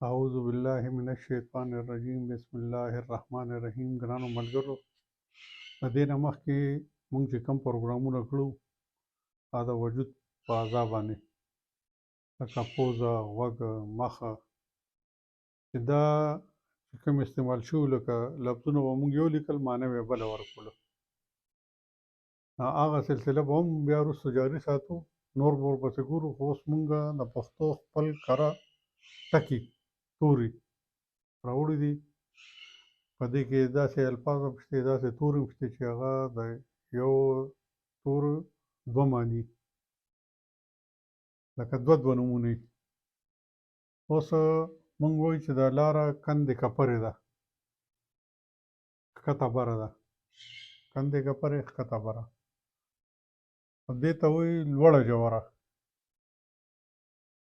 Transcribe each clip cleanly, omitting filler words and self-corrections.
اعوذ بالله من الشیطان الرجیم بسم الله الرحمن الرحیم. ګرانو ملګرو، د دې نه مخکې مونږ چې کوم پروګرامونه کړو دا د وجود په اعضا باندې لکه پوزه، غوږ، مخه چې دا چې کوم استعمال شو لکه لفظونه به مونږ یو لیکل معنی به بله ورکوله. هغه سلسله به هم بیا وروسته جاري ساتو، نور به ورپسې ګورو. خو اوس مونږ د پښتو خپل کره ټکي توري راوړي دي. په دې کې داسې الفاظ هم شته، داسې توري هم شته چې هغه د یو تور دوه معنی لکه دوه نومونه وي. اوس مونږ وایو چې دا لاره کندې کپرې ده، ښکته بره ده. کندې کپرې ښکته بره، دې ته وایي لوړه جوره.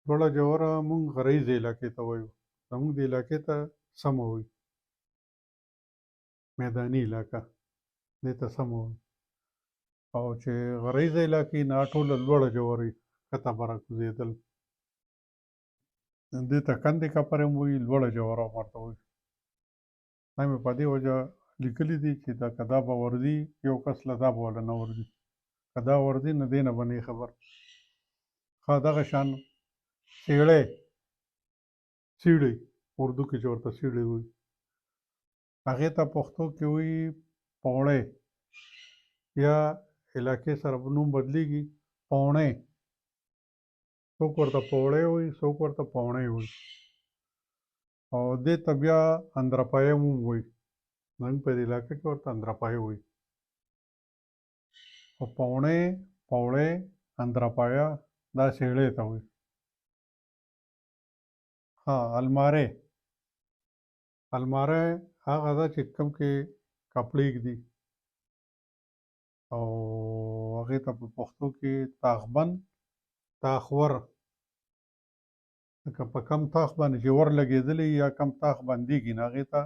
لوړه جوره مونږ غرایزې علاقې ته وایو، زمونږ د علاقې ته سمه وایي میداني علاقه، دې ته سمه وایي. او چې غرایزه علاقې نه ټوله لوړه جوره وي، ښکته بره کوزېدل، دې ته کندې کپرې هم وایي، لوړه جوره هم ورته وایي. دا مې په دې وجه لیکلي دي چې دا که دا به ورځي یو کس له دا به وله نه ورځي، که دا ورځي نو دې نه به نه خبر. ښه دغه شان سیړی، سیړی اردو کې چې ورته سیړی وایي، هغې ته پښتو کې وایي پوړی، یا علاقې سره نوم بدلېږي پوڼی. څوک ورته پوړی وایي، څوک ورته پوڼی وایي. او دې ته بیا اندرپایم هم وایي، زموږ په دې علاقه کې ورته اندرپای وایي. او پوڼی، پوړی، اندرپایه دا سیړی ته وایي. ها الماری، الماری هغه ده چې کوم کې کپړې ږدي، او هغې ته په پښتو کې تاخبند، تاخور. لکه په کم تاخ باندې چې ور لګېدلی یا کم تاخ بندېږي نو هغې ته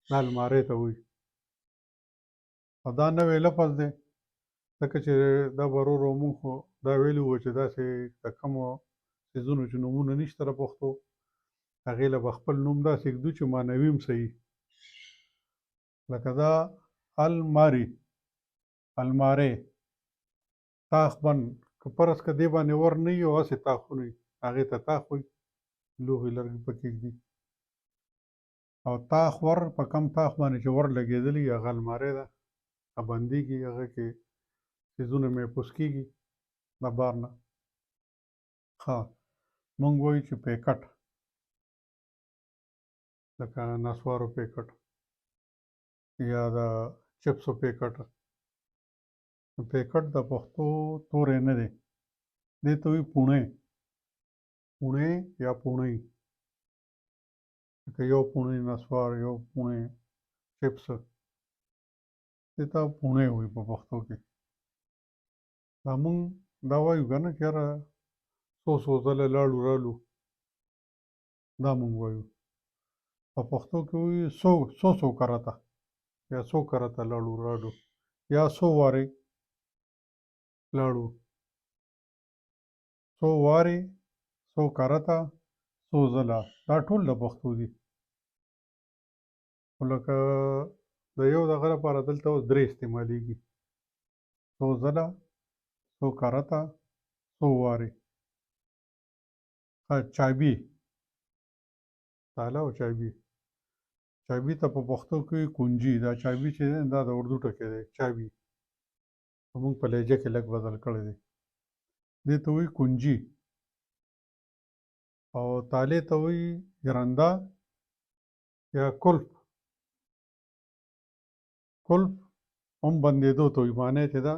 دا الماری ته وایي. او دا نوی لفظ دی، ځکه چې دا به ورو ورو مونږ خو دا ویلي وو چې داسې د کومو څیزونو چې نومونه نشته د پښتو، هغې له به خپل نوم داسې ږدو چې معنوي هم صحیح. لکه دا الماري، الماری، تاخ بند، که فرض که دې باندې ور نه وي او هسې تاخونه وي هغې ته تاخ وایي، لوښي لرګي پکې ږدي. او تاخ ور په کم تاخ باندې چې ور لګېدلی هغه الماری ده، هغه بندېږي، هغه کې څیزونه محفوظ کېږي د بار نه. ښه مونږ وایو چې پیکټ، لکه نسوارو پیکټ یا د چپسو پیکټ. پیکټ د پښتو توری نه دی، دې ته وایي پوڼی، پوڼی یا پوڼۍ. لکه یو پوڼۍ نسوار، یو پوڼۍ چپس، دې ته پوڼۍ وایي په پښتو کې. دا مونږ دا وایو که نه چې یاره څو ځله لاړو رالو، دا مونږ وایو. په پښتو کې وایي څو کرته، یا څو کرته لاړو رالو، یا څو وارې لاړو. څو وارې، څو کرته، څو ځله، دا ټول د پښتو دي. خو لکه د یو دغه لپاره دلته اوس درې استعمالېږي، څو ځله، څو کرته، څو وارې. چابي، تاله او چابي. چابي ته په پښتو کې کونجي. دا چابي چې دی دا د اردو ټکی دی، چابي. موږ په لهجه کې لږ بدل کړی دی، دې ته وایي کونجي. او تالې ته وایي ژرنده یا کلف. کلف هم بندېدو ته وایي، معنی چې ده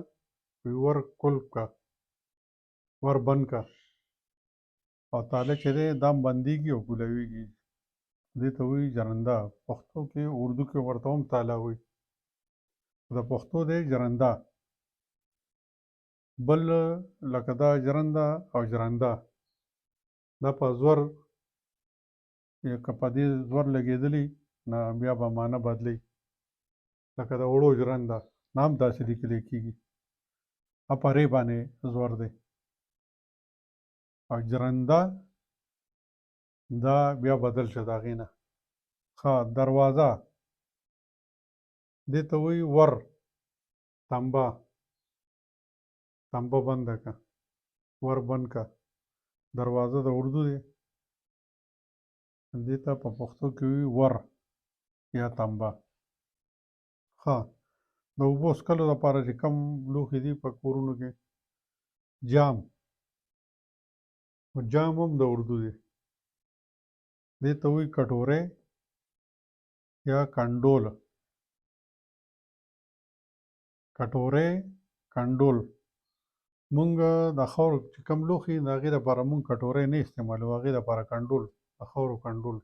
ور کلف کا، ور بند کا. او تاله چې دی دا هم بندېږي او کولاویږي، دې ته وایي ژرنده. پښتو کې اردو کې ورته هم تاله وایي، د پښتو دی ژرنده. بل لکه دا ژرنده او ژرنده، دا په زور، که په دې زور لګېدلی نه بیا به معنی بدلی. لکه د اوړو ژرنده نه هم داسې لیکلی کېږي، په ری باندې زور دی. او ژرنده دا بیا بدل شه د هغې نه. ښه دروازه دې ته وایي ور. تنبه بنده که، ور بند که. دروازه د اردو دی، دې ته په پښتو کې وایي ور یا تنبه. ښه د اوبو څښلو لپاره چې کوم لوښي دي په کورونو کې، جام. جام هم د اردو دی، دې ته وایي کټورې یا کنډول. کټورې، کنډول. مونږ د خاورو چې کوم لوښي د هغې دپاره مونږ کټورې نه استعمالوو، هغې دپاره کنډول، د خاورو کنډول.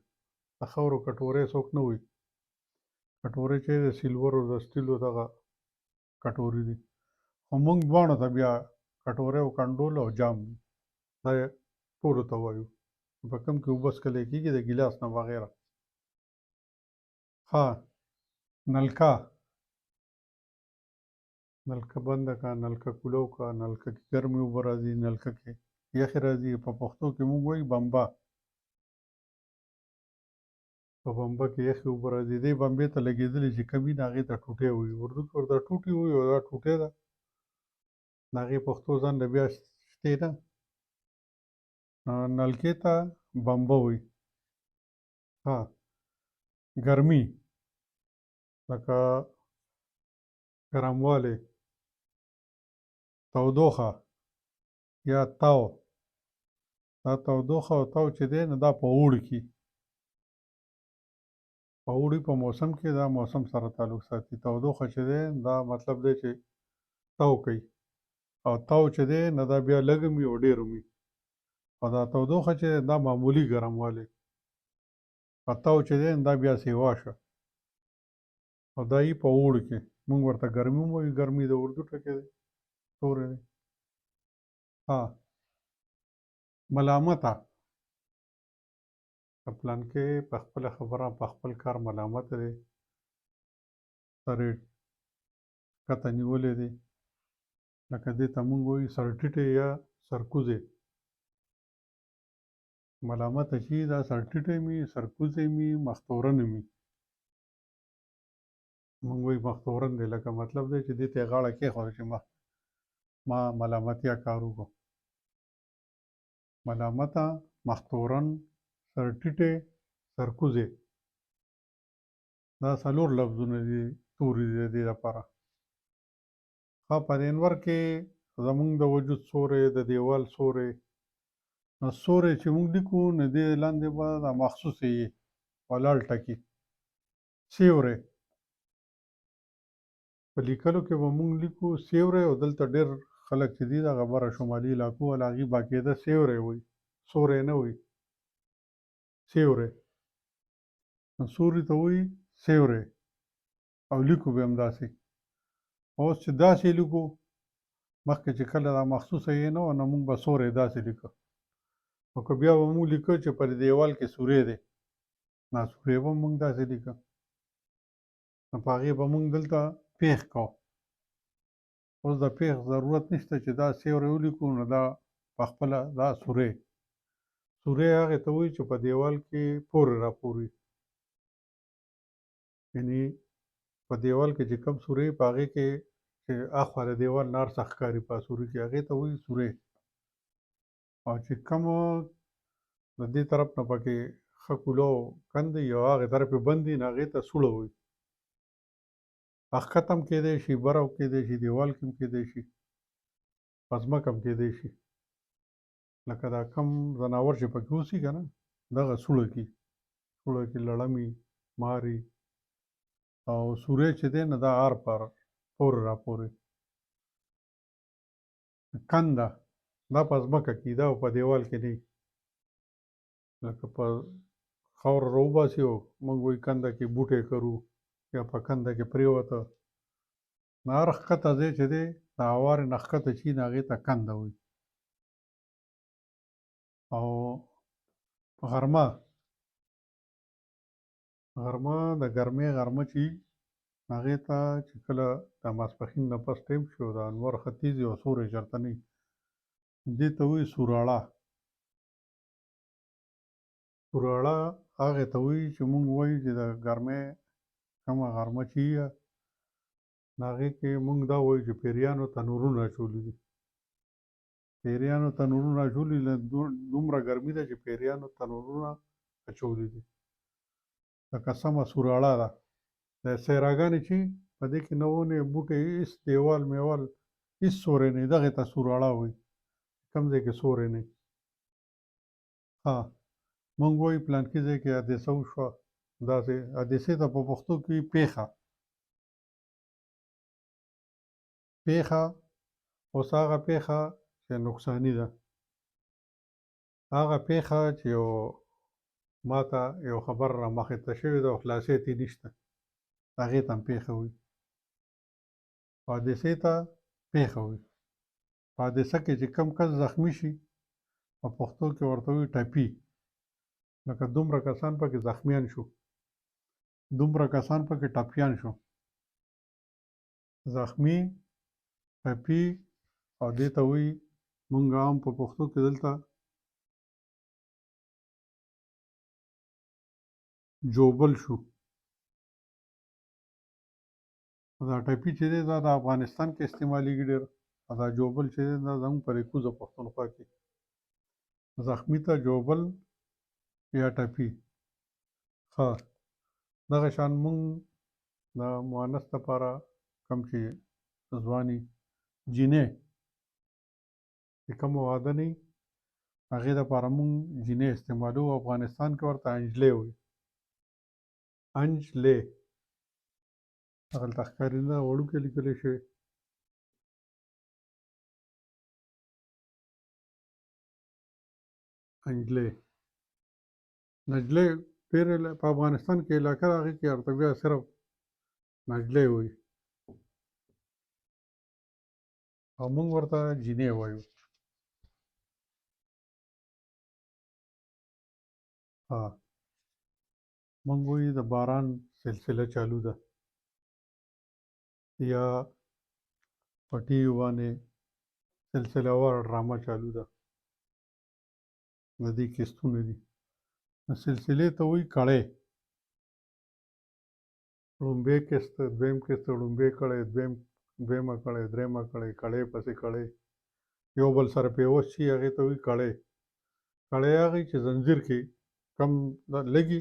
د خاورو کټورې څوک نه وایي. کټورې چې د سیلورو د سټیلو دغه کټورې دي، خو مونږ دواړو ته بیا کټورې او کنډول او جام دا ټولو ته وایو په کوم کې اوبه څښلی کېږي د ګیلاس نه بغیره. ښه نلکه. نلکه بنده که، نلکه کولو که. نلکه کې ګرمې اوبه راځي، نلکه کې یخې راځي. په پښتو کې مونږ وایو بمبه. په بمبه کې یخې اوبه راځي. دې بمبې ته لګېدلې چې کوم وي، هغې ته ټوټې وایي. اردو کې ورته ټوټې وایي او دا ټوټې ده. د هغې پښتو ځان له بیا شتې نه. نلکې ته بمبه وایي. ها ګرمي لکه ګرموالی، تودوخه یا تاو. دا تودوخه او تاو چې دی نو دا په اوړي کې، په اوړي په موسم کې دا موسم سره تعلق ساتي. تودوخه چې دی دا مطلب دی چې تاو کوي، او تاو چې دی نو دا بیا لږ هم وي او ډېر هم وي. او دا تودوخه چې دا معمولي ګرموالی، او تاو چې دی دا بیا سیوا شه، او دا یي په اوړي کې. مونږ ورته ګرمي هم وایو. ګرمي د اردو ټکی دی، توری دی. ها ملامته. پلانکې په خپله خبره په خپل کار ملامته دی، سر یې ښکته نیولی دی. لکه دې ته مونږ وایو سرټیټی یا سرکوزی. ملامته چې دا سرټیټی مي، سرکوزی مي، مختورن مي. مونږ وایو مختورن دی، لکه مطلب دی چې دې ته یې غاړه کېښوده چې ما ملامتیا کار وکړو. ملامته، مختورن، سرټیټی، سرکوزی. دا څلور لفظونه دي، توري دي د دې لپاره. ښه په دینور کې زمونږ د وجود سوری، د دیوال سوری. نو سوری چې مونږ لیکو نو دې لاندې به دا مخصوص یي ولاړ ټکي سیوری. په لیکلو کې به مونږ لیکو سیوری، او دلته ډېر خلک چې دي دغه بره شمالي علاقو والا هغوی باقاعده سیوری وایي، سوری نه وایي، سیوری. نو سوري ته وایي سیوری، او لیکو به هم داسې. اوس چې داسې لیکو، مخکې چې کله دا مخصوصه یې نه وه نو مونږ به سوری داسې لیکه. او که بیا به مونږ لیکه چې پر دیوال کې سوری دی، نو سوری به مونږ داسې لیکه. نو په هغې به مونږ دلته پېښ کوو. اوس د پېښ ضرورت نشته چې دا سیوری ولیکو نو دا په خپله دا سوری. سوری هغې ته وایي چې په دیوال کې پورې راپور وي. یعنې په دیوال کې چې کوم سوری په هغې کې چې اخوا د دیوال نه هر څه ښکاري په سوري کې، هغې ته وایي سوری. او چې کوم د دې طرف نه پکې ښه کوله او کندې او هغې طرف یې بند وي نو هغې ته سوړه وایي. په ښکته هم کیدی شي، بره هم کیدی شي، دیوال کې هم کیدی شي، په ځمکه هم کیدی شي. لکه دا کم ځناور چې پکې اوسي که نه، دغه سوړه کي، سوړه کې لړمې، مارې. او سوری چې دی نو دا ار پر پورې راپورې. کنده دا په ځمکه کې، دا په دیوال کې نه وي. لکه په خاوره راوباسي او موږ وایو کنده کې بوټی کرو یا په کنده کې پرېوته. نو هر ښکته ځای چې دی د هوارې نه ښکته چې وي نو هغې ته کنده وایي. او غرمه، غرمه د ګرمۍ غرمه چې وي هغې ته چې کله د ماسپښین نه پس ټایم شي او د انور ختیځ وي او سوری چېرته نه وي، دې ته وایي سوراړه. سوراړه هغې ته وایي چې موږ وایو چې د ګرمۍ کومه غرمه چې وي نو هغې کې موږ دا وایو چې پیریانو تنورونه اچولي دي. پیریانو تنورونه اچولي دي، دومره ګرمي ده چې پیریانو تنورونه اچولي دي. لکه سمه سوراړه ده. د سیراګانې چې په دې کې نه ونې بوټي هېڅ دیوال میوال هېڅ سوری نه وي، دغې ته سوراړه وایي. کوم ځای کې سوری نه وي. ها موږ وایو پلانکي ځای کې حادثه وشوه، داسې حادثې ته په پښتو کې وي پېښه. پېښه اوس هغه پېښه چې نقصاني ده، هغه پېښه چې ماته یو خبر رامخې ته شوې ده او خلاصې ترې نشته، هغې ته هم پېښه وایي. حادثې ته پېښه وایي. په حادثه کې چې کوم کس زخمي شي په پښتو کې ورته وایي ټپي. لکه دومره کسان پکې زخمیان شو، دومره کسان پکې ټپیان شو. زخمي، ټپي او دې ته وایي مونږ عام په پښتو کې دلته جوبل شو. دا ټپي چې دی دا د افغانستان کې استعمالېږي ډېر، او دا جوبل چې دی دا زموږ په دې کوزه پښتونخوا کې زخمي ته جوبل یا ټپي. ښه دغه شان مونږ د مؤنث لپاره کوم چې ځواني جینۍ چې کومه واده نه وي هغې دپاره مونږ جینۍ استعمالوو. افغانستان کې ورته انجلۍ وایي. انجلۍ هغلته ښکاري نه ده وړوکی لیکلی شوی. انجلۍ نجلۍ ډېرې په افغانستان کې علاقه ده هغې کې ورته بیا صرف نجلۍ وایي او موږ ورته جینۍ وایو. ها موږ وایو د باران سلسله چالو ده یا په ټي وي باندې سلسله وار ډرامه چالو ده، د دې قسطونه دي. سلسلې ته وایي کړۍ. لومبۍ قسط، دویم قسط، لومبۍ کړۍ، دویمه کړۍ، درېیمه کړۍ، کړۍ پسې کړۍ، یو بل سره پیوست شي هغې ته وایي کړۍ. کړۍ هغه چې زنځیر کې کم لګي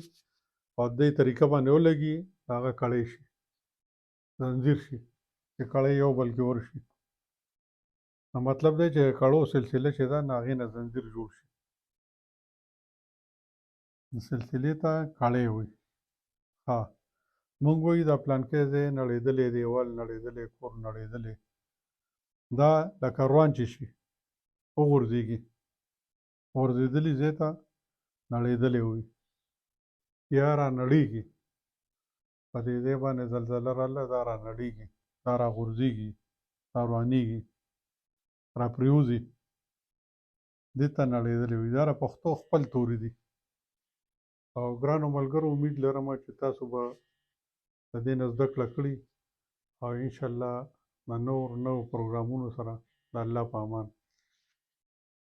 او دې طریقه باندې ولګي هغه کړۍ شي، زنځیر شي چې کړۍ یو بل کې ورشي. نو مطلب دی چې کړو سلسله چې ده نو هغې نه زنځیر جوړ شي. سلسلې ته کړۍ وایي. ها موږ وایو دا پلانکی ځای نړېدلی، دیوال نړېدلی، کور نړېدلی. دا لکه روان چې شي وغورځېږي، غورځېدلي ځای ته نړېدلی وایي یا را نړېږي. په دې ځای باندې زلزله راغله دا را نړېږي، دا را غورځېږي، را روانېږي، را پرېوځي، دې ته نړېدلی وایي. دا د پښتو خپل توري دي او ګرانو ملګرو امید لرم چې تاسو به د دې نه زده کړه کړي او انشاءالله د نور نوو پروګرامونو سره د الله په امان.